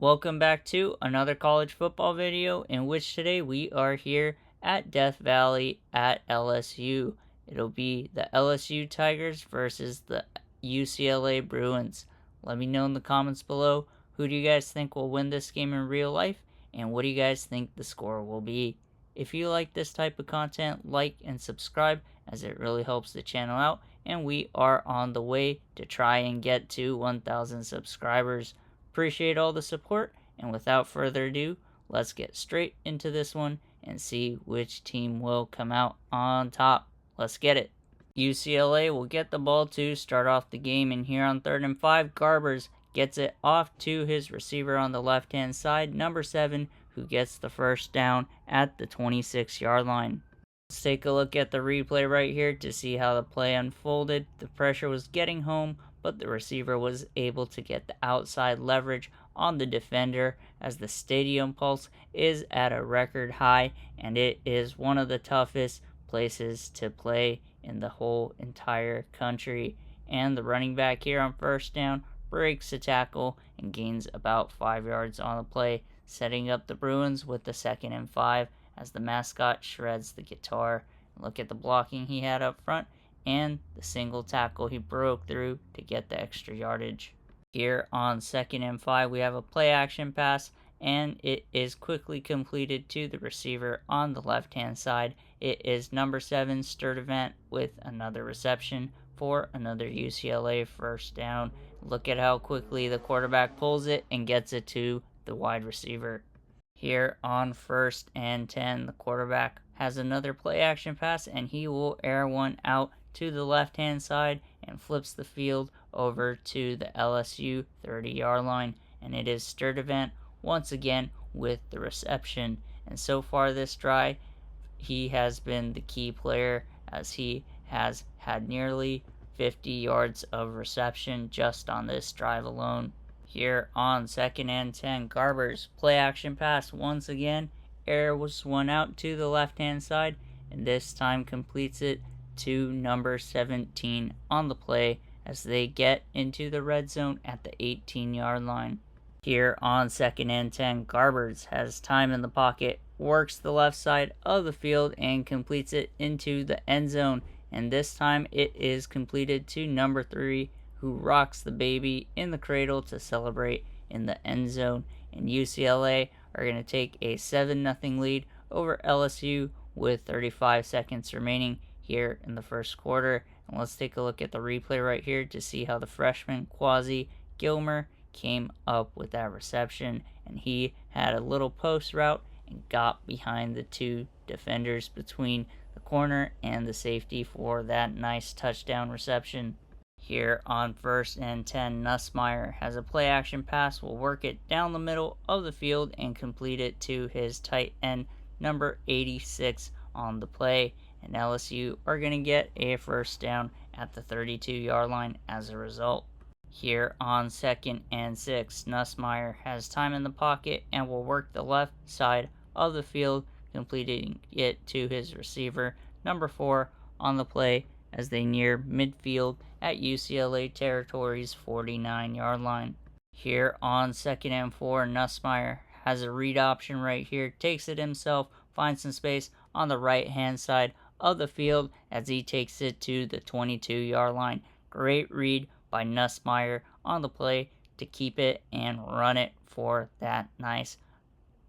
Welcome back to another college football video in which today we are here at Death Valley at LSU. It'll be the LSU Tigers versus the UCLA Bruins. Let me know in the comments below, who do you guys think will win this game in real life, and what do you guys think the score will be? If you like this type of content, like and subscribe, as it really helps the channel out, and we are on the way to try and get to 1,000 subscribers. Appreciate all the support, and without further ado, let's get straight into this one and see which team will come out on top. Let's get it. UCLA will get the ball to start off the game, and here on 3rd and 5, Garbers gets it off to his receiver on the left-hand side, number 7, who gets the first down at the 26-yard line. Let's take a look at the replay right here to see how the play unfolded. The pressure was getting home, but the receiver was able to get the outside leverage on the defender, as the stadium pulse is at a record high, and it is one of the toughest places to play in the whole entire country. And the running back here on first down breaks a tackle and gains about 5 yards on the play, setting up the Bruins with the 2nd and 5 as the mascot shreds the guitar. Look at the blocking he had up front and the single tackle he broke through to get the extra yardage. Here on 2nd and 5, we have a play action pass, and it is quickly completed to the receiver on the left-hand side. It is number 7, Sturdivant, with another reception for another UCLA first down. Look at how quickly the quarterback pulls it and gets it to the wide receiver. Here on 1st and 10, the quarterback has another play action pass, and he will air one out to the left-hand side and flips the field over to the LSU 30-yard line. And it is Sturdivant once again with the reception. And so far this drive, he has been the key player, as he has had nearly 50 yards of reception just on this drive alone. Here on 2nd and 10, Garbers play action pass once again. Air was one out to the left-hand side, and this time completes it to number 17 on the play as they get into the red zone at the 18-yard line. Here on 2nd and 10, Garbers has time in the pocket, works the left side of the field, and completes it into the end zone. And this time it is completed to number 3, who rocks the baby in the cradle to celebrate in the end zone. And UCLA are going to take a 7-0 lead over LSU with 35 seconds remaining here in the first quarter. And let's take a look at the replay right here to see how the freshman Quasi Gilmer came up with that reception. And he had a little post route and got behind the 2 defenders between the corner and the safety for that nice touchdown reception. Here on 1st and 10, Nussmeier has a play action pass, will work it down the middle of the field and complete it to his tight end, number 86 on the play. And LSU are going to get a first down at the 32-yard line as a result. Here on 2nd and 6, Nussmeier has time in the pocket and will work the left side of the field, completing it to his receiver, number 4 on the play, as they near midfield at UCLA territory's 49-yard line. Here on 2nd and 4, Nussmeier has a read option right here, takes it himself, finds some space on the right-hand side of the field as he takes it to the 22-yard line. Great read by Nussmeier on the play to keep it and run it for that nice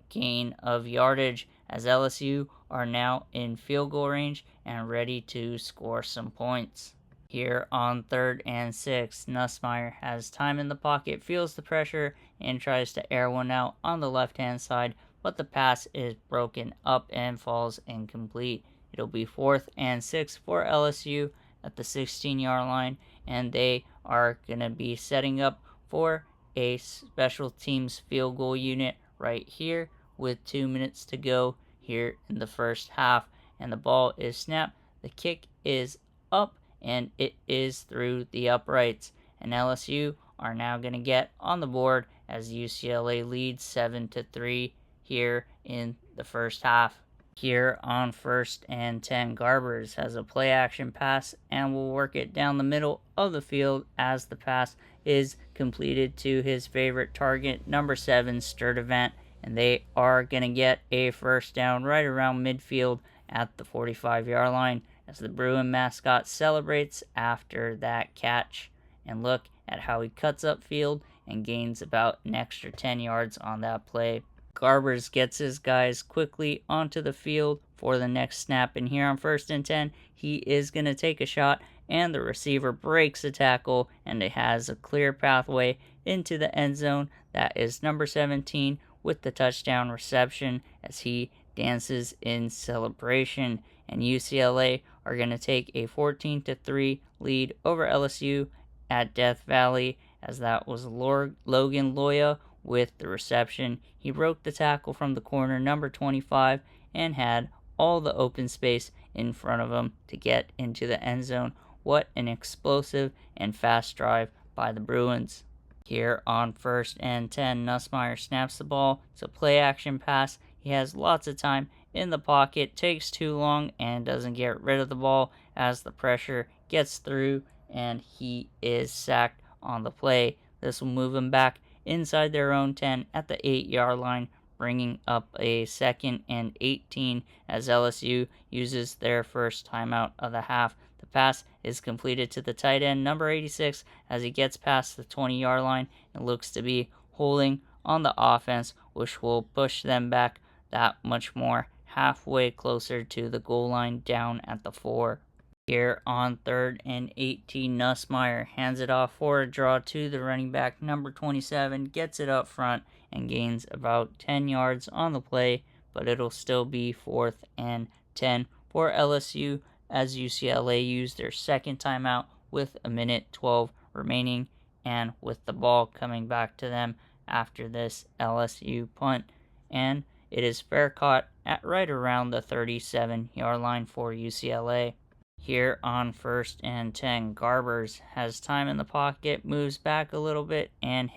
gain of yardage, as LSU are now in field goal range and ready to score some points. Here on 3rd and 6, Nussmeier has time in the pocket, feels the pressure, and tries to air one out on the left-hand side, but the pass is broken up and falls incomplete. It'll be 4th and 6 for LSU at the 16-yard line, and they are going to be setting up for a special teams field goal unit right here with 2 minutes to go here in the first half. And the ball is snapped, the kick is up, and it is through the uprights. And LSU are now going to get on the board as UCLA leads 7-3 here in the first half. Here on 1st and 10, Garbers has a play action pass and will work it down the middle of the field as the pass is completed to his favorite target, number 7, Sturdivant, and they are going to get a first down right around midfield at the 45-yard line as the Bruin mascot celebrates after that catch. And look at how he cuts upfield and gains about an extra 10 yards on that play. Garbers gets his guys quickly onto the field for the next snap, and here on 1st and 10, he is going to take a shot, and the receiver breaks a tackle, and it has a clear pathway into the end zone. That is number 17 with the touchdown reception as he dances in celebration. And UCLA are going to take a 14-3 lead over LSU at Death Valley, as that was Logan Loya with the reception. He broke the tackle from the corner, number 25, and had all the open space in front of him to get into the end zone. What an explosive and fast drive by the Bruins. Here on 1st and 10, Nussmeier snaps the ball. It's a play action pass. He has lots of time in the pocket, takes too long, and doesn't get rid of the ball as the pressure gets through, and he is sacked on the play. This will move him back inside their own 10 at the 8-yard line, bringing up a 2nd and 18 as LSU uses their first timeout of the half. The pass is completed to the tight end, number 86, as he gets past the 20-yard line and looks to be holding on the offense, which will push them back that much more, halfway closer to the goal line down at the 4. Here on 3rd and 18, Nussmeier hands it off for a draw to the running back, number 27, gets it up front and gains about 10 yards on the play, but it'll still be 4th and 10 for LSU as UCLA used their second timeout with a minute 12 remaining, and with the ball coming back to them after this LSU punt, and it is fair caught at right around the 37-yard line for UCLA. Here on 1st and 10, Garbers has time in the pocket, moves back a little bit, and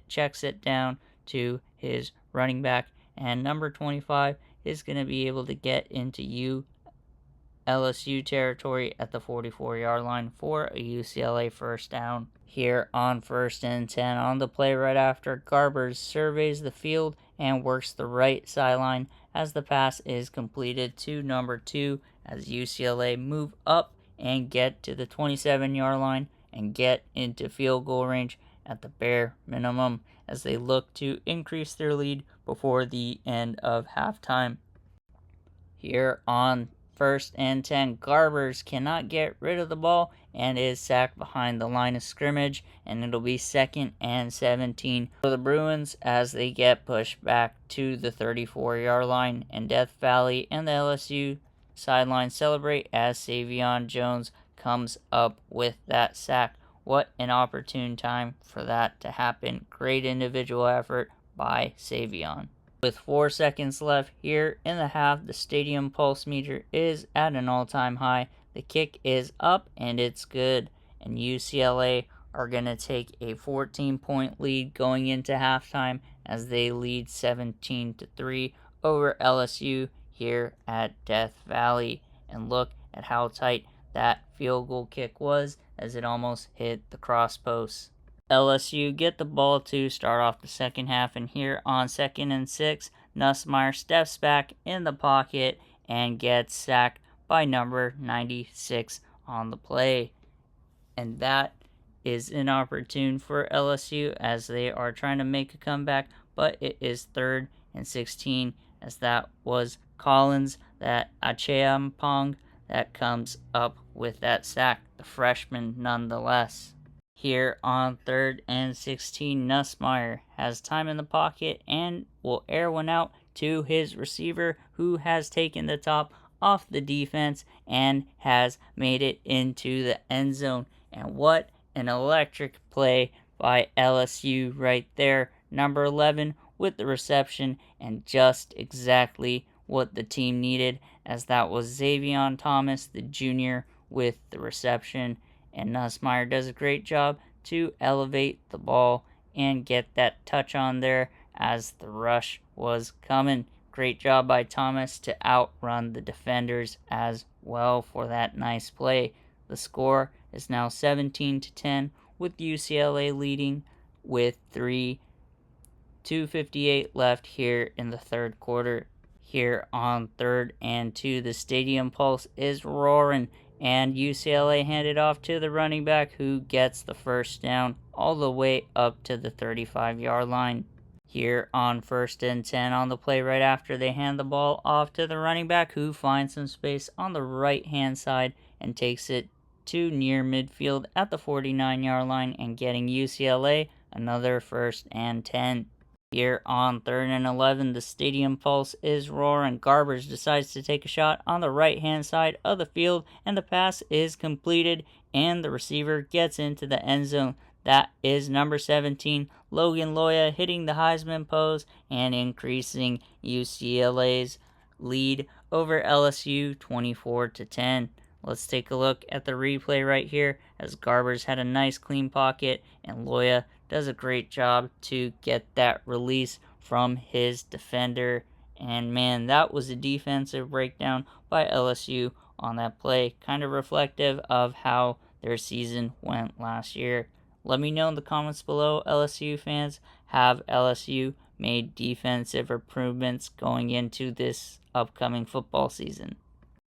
checks it down to his running back, and number 25 is going to be able to get into LSU territory at the 44-yard line for a UCLA first down. Here on 1st and 10, on the play right after, Garbers surveys the field and works the right sideline as the pass is completed to number 2 as UCLA move up and get to the 27-yard line and get into field goal range at the bare minimum as they look to increase their lead before the end of halftime. Here on 1st and 10, Garbers cannot get rid of the ball and is sacked behind the line of scrimmage, and it'll be 2nd and 17 for the Bruins as they get pushed back to the 34-yard line, and Death Valley and the LSU sideline celebrate as Savion Jones comes up with that sack. What an opportune time for that to happen. Great individual effort by Savion. With 4 seconds left here in the half, the stadium pulse meter is at an all-time high. The kick is up and it's good. And UCLA are going to take a 14-point lead going into halftime as they lead 17-3 over LSU here at Death Valley. And look at how tight that field goal kick was as it almost hit the cross post. LSU get the ball to start off the second half, and here on 2nd and 6, Nussmeier steps back in the pocket and gets sacked by number 96 on the play. And that is inopportune for LSU as they are trying to make a comeback, but it is 3rd and 16 as that was Collins, that Acheampong, that comes up with that sack, the freshman nonetheless. Here on 3rd and 16, Nussmeier has time in the pocket and will air one out to his receiver, who has taken the top off the defense and has made it into the end zone. And what an electric play by LSU right there. Number 11 with the reception, and just exactly what the team needed, as that was Xavion Thomas, the junior, with the reception. And Nussmeier does a great job to elevate the ball and get that touch on there as the rush was coming. Great job by Thomas to outrun the defenders as well for that nice play. The score is now 17-10 with UCLA leading with 2:58 left here in the third quarter. Here on 3rd and 2, the stadium pulse is roaring, and UCLA handed off to the running back who gets the first down all the way up to the 35-yard line. Here on 1st and 10 on the play right after they hand the ball off to the running back who finds some space on the right-hand side and takes it to near midfield at the 49-yard line and getting UCLA another 1st and 10. Here on 3rd and 11, the stadium pulse is roaring. Garbers decides to take a shot on the right-hand side of the field, and the pass is completed, and the receiver gets into the end zone. That is number 17, Logan Loya, hitting the Heisman pose and increasing UCLA's lead over LSU 24-10. Let's take a look at the replay right here as Garbers had a nice clean pocket and Loya does a great job to get that release from his defender. And man, that was a defensive breakdown by LSU on that play, kind of reflective of how their season went last year. Let me know in the comments below, LSU fans, have LSU made defensive improvements going into this upcoming football season?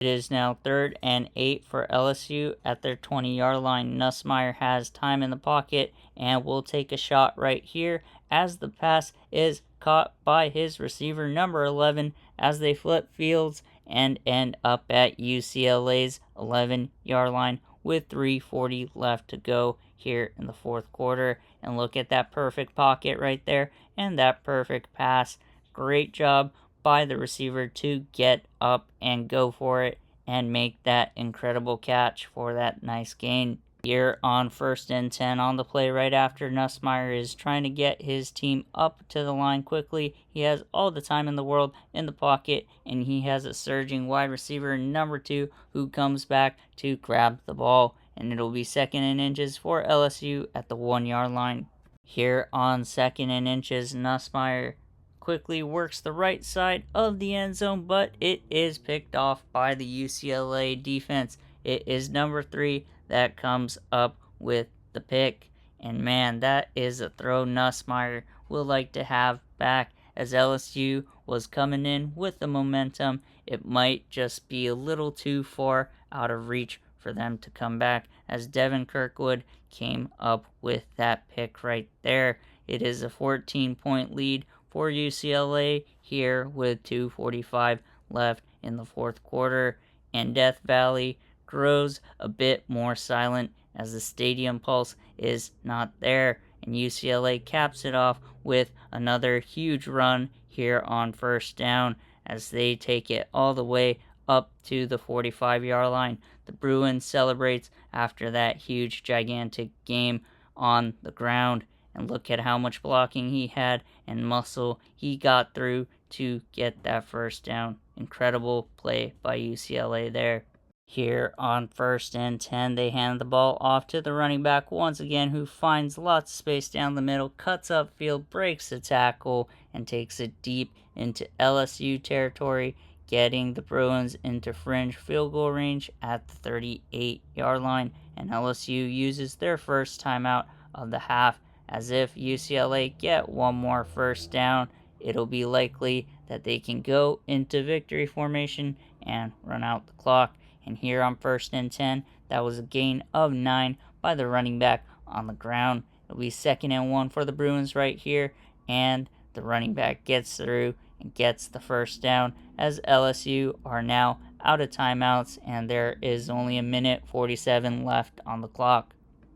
It is now 3rd and 8 for LSU at their 20-yard line. Nussmeier has time in the pocket and will take a shot right here as the pass is caught by his receiver number 11 as they flip fields and end up at UCLA's 11-yard line with 3:40 left to go here in the fourth quarter. And look at that perfect pocket right there and that perfect pass. Great job by the receiver to get up and go for it and make that incredible catch for that nice gain. Here on 1st and 10 on the play right after Nussmeier is trying to get his team up to the line quickly. He has all the time in the world in the pocket, and he has a surging wide receiver number 2 who comes back to grab the ball, and it'll be 2nd and inches for LSU at the 1-yard line. Here on 2nd and inches, Nussmeier quickly works the right side of the end zone, but it is picked off by the UCLA defense. It is number 3 that comes up with the pick. And man, that is a throw Nussmeier will like to have back, as LSU was coming in with the momentum. It might just be a little too far out of reach for them to come back, as Devin Kirkwood came up with that pick right there. It is a 14-point lead for UCLA here with 2:45 left in the fourth quarter, and Death Valley grows a bit more silent as the stadium pulse is not there, and UCLA caps it off with another huge run here on 1st down as they take it all the way up to the 45-yard line. The Bruins celebrates after that huge gigantic game on the ground. And look at how much blocking he had and muscle he got through to get that first down. Incredible play by UCLA there. Here on 1st and 10, they hand the ball off to the running back once again, who finds lots of space down the middle, cuts upfield, breaks the tackle, and takes it deep into LSU territory, getting the Bruins into fringe field goal range at the 38-yard line. And LSU uses their first timeout of the half, as if UCLA get one more first down, it'll be likely that they can go into victory formation and run out the clock. And here on 1st and 10, that was a gain of 9 by the running back on the ground. It'll be 2nd and 1 for the Bruins right here, and the running back gets through and gets the first down, as LSU are now out of timeouts and there is only a minute 47 left on the clock.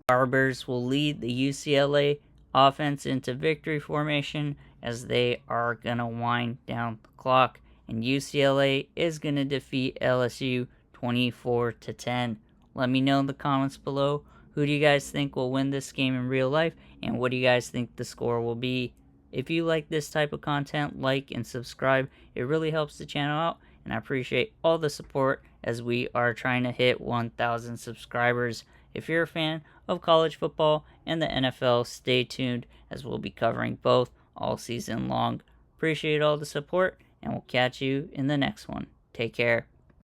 Garbers will lead the UCLA offense into victory formation as they are going to wind down the clock, and UCLA is going to defeat LSU 24-10. Let me know in the comments below, who do you guys think will win this game in real life, and what do you guys think the score will be? If you like this type of content, like and subscribe. It really helps the channel out, and I appreciate all the support as we are trying to hit 1,000 subscribers. If you're a fan of college football and the NFL, stay tuned as we'll be covering both all season long. Appreciate all the support, and we'll catch you in the next one. Take care.